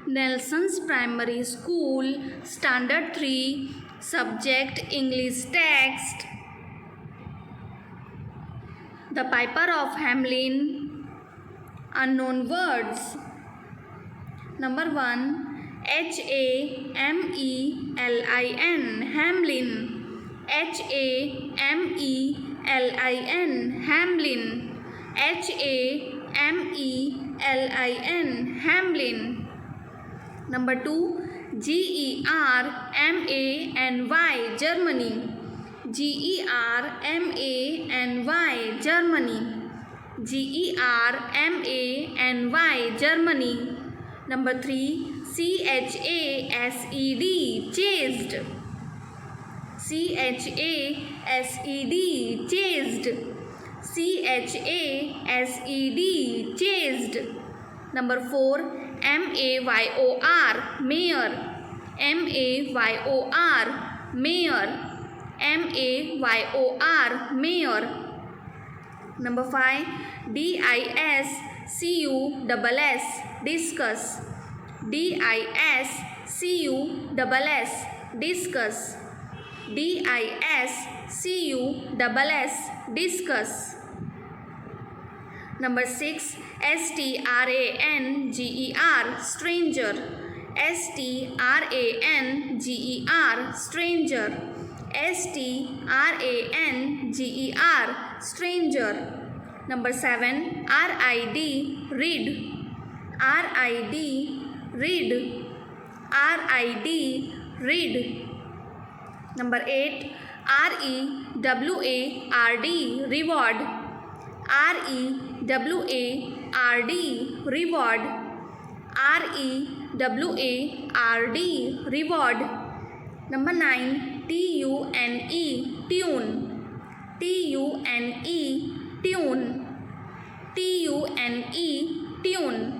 Nelson's Primary School, Standard 3, Subject English Text. The Piper of Hamelin. Unknown words. Number 1. Hamelin. Hamelin. Hamelin. Hamelin. Hamelin. Hamelin. Number 2. Germany. Germany. Germany. Germany. Germany. Germany. Number 3. Chased. Chased. Chased. Chased. Chased. Chased. Number 4. Mayor. Mayor. Mayor. Mayor. Mayor. Mayor. Number 5. Discuss. Discuss. Discuss. Discuss. Discuss. Discuss. Number 6. Stranger. Stranger. Stranger. Stranger. Stranger. Stranger. Number 7. Read. Read. Read. Read. Number 8. Reward. Reward. Reward. Reward. Reward. Reward. Number 9. Tune. Tune. Tune. Tune.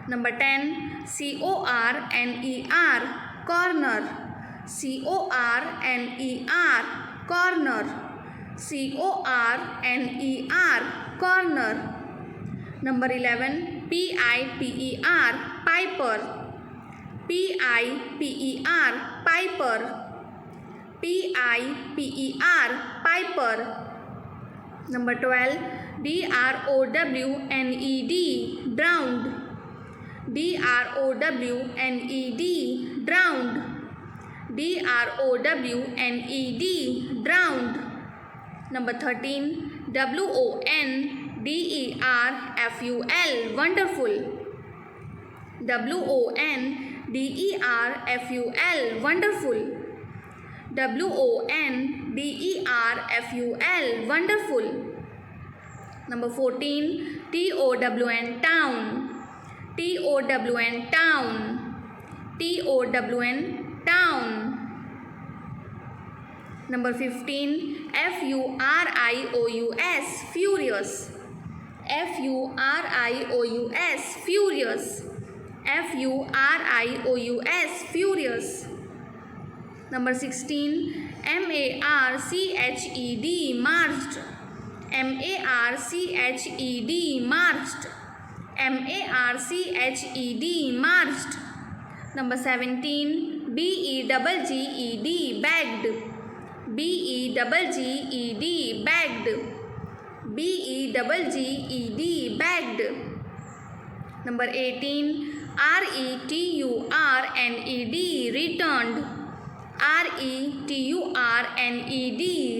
Number 10. Corner. Corner. Corner. Corner. Number 11. Piper. Piper. Piper. Piper. Number 12. Drowned. Drowned. Drowned. Number 13. Wonderful. Wonderful. Wonderful. Number 14. town. Town. Number 15. Furious. Furious. Furious. Number 16. Marched. Marched. Marched. Number 17. Bagged. Bagged. Bagged. Number 18. Returned.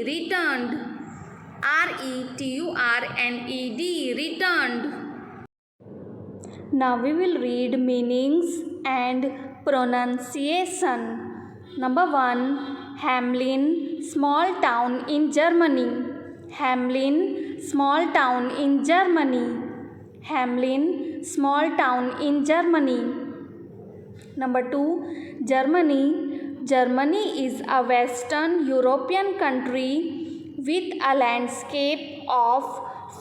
Returned. Now we will read meanings and pronunciation. Number 1. Hamelin, small town in Germany. Hamelin, small town in Germany. Hamelin, small town in Germany. Number 2. Germany. Germany is a Western European country with a landscape of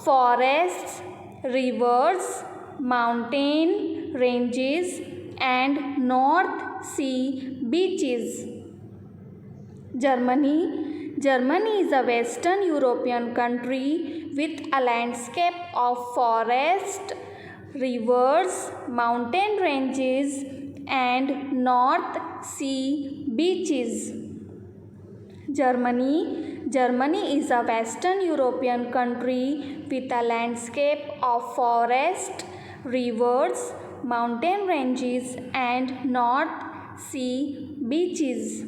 forests, rivers, mountain ranges and North Sea beaches. Germany. Germany is a Western European country with a landscape of forest, rivers, mountain ranges, and North Sea beaches. Germany is a Western European country with a landscape of forest, rivers, mountain ranges, and North Sea beaches.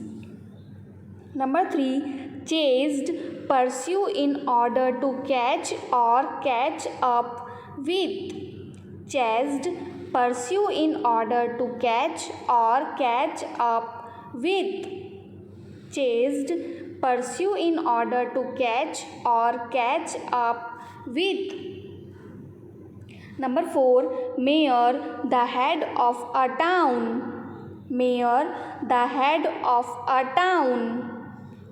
Number 3. Chased, pursue in order to catch or catch up with. Chased, pursue in order to catch or catch up with. Chased, pursue in order to catch or catch up with. Number 4. Mayor, the head of a town. Mayor, the head of a town.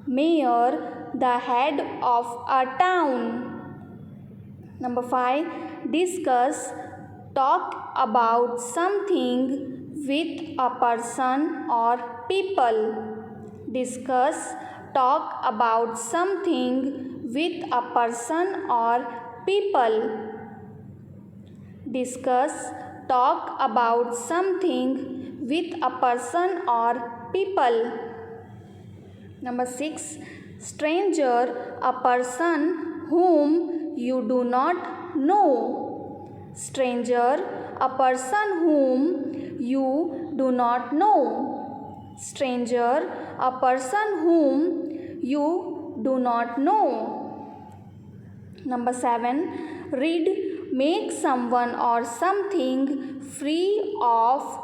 Mayor, the head of a town. Number 5. Discuss, talk about something with a person or people. Discuss, talk about something with a person or people. Discuss, talk about something with a person or people. Number 6. Stranger, a person whom you do not know. Stranger, a person whom you do not know. Stranger, a person whom you do not know. Number 7. Rid, make someone or something free of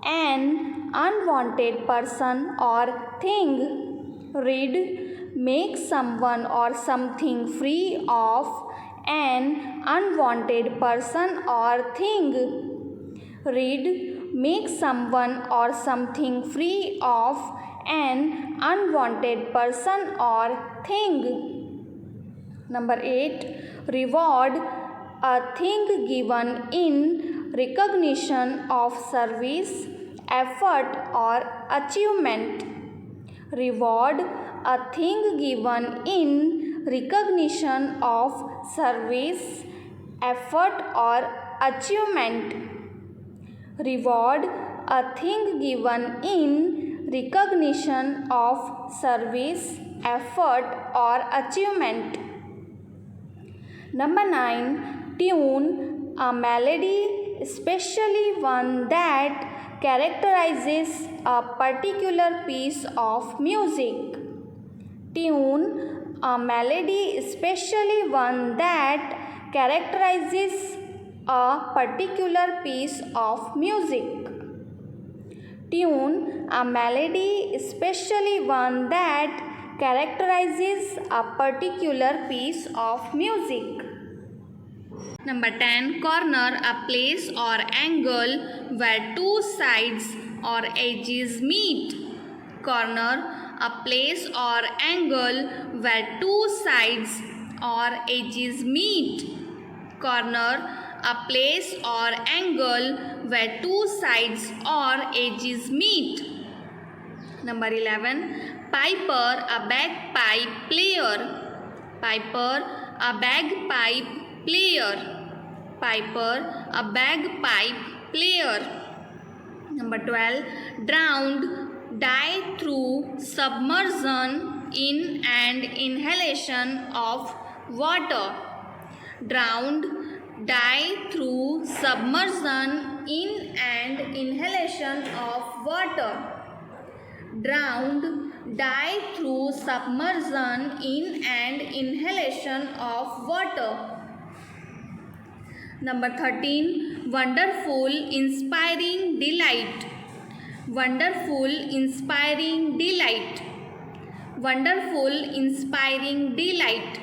an unwanted person or thing. Rid, make someone or something free of an unwanted person or thing. Rid, make someone or something free of an unwanted person or thing. Number 8. Reward, a thing given in recognition of service, effort, or achievement. Reward, a thing given in recognition of service, effort, or achievement. Reward, a thing given in recognition of service, effort, or achievement. Number 9. Tune, a melody, especially one that characterizes a particular piece of music. Tune, a melody, especially one that characterizes a particular piece of music. Tune, a melody, especially one that characterizes a particular piece of music. Number 10. Corner, a place or angle where two sides or edges meet. Corner, a place or angle where two sides or edges meet. Corner, a place or angle where two sides or edges meet. Number 11. Piper, a bagpipe player. Piper, a bagpipe player. Piper, a bagpipe player. Number 12. Drowned, die through submersion in and inhalation of water. Drowned, die through submersion in and inhalation of water. Drowned, die through submersion in and inhalation of water. Number 13. Wonderful, inspiring delight. Wonderful, inspiring delight. Wonderful, inspiring delight.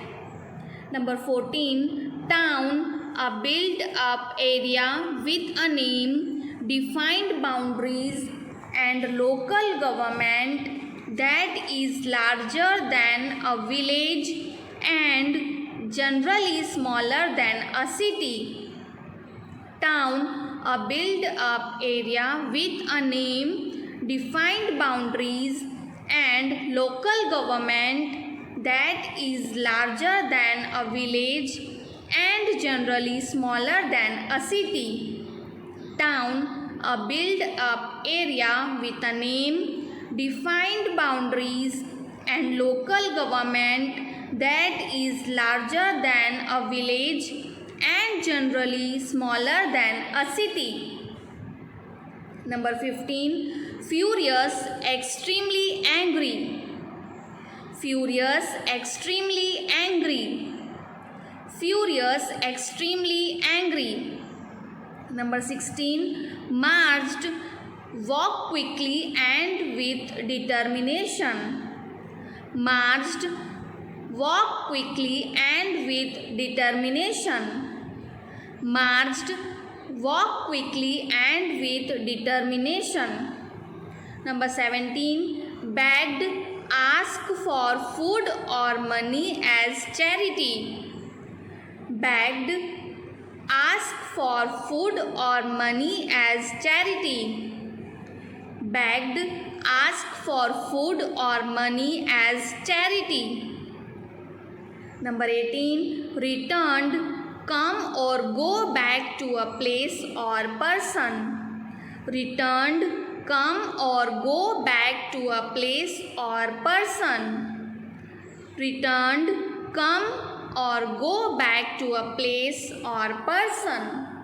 Number 14. Town, a built-up area with a name, defined boundaries, and local government that is larger than a village and generally smaller than a city. Town, a built-up area with a name, defined boundaries, and local government that is larger than a village and generally smaller than a city. Town, a built-up area with a name, defined boundaries, and local government that is larger than a village and generally smaller than a city. Number 15. Furious, extremely angry. Furious, extremely angry. Furious, extremely angry. Number 16. Marched, walk quickly and with determination. Marched, walk quickly and with determination. Marched, walk quickly and with determination. Number 17. Begged, ask for food or money as charity. Begged, ask for food or money as charity. Begged, ask for food or money as charity. Number 18. Returned, come or go back to a place or person. Returned, come or go back to a place or person. Returned, come or go back to a place or person.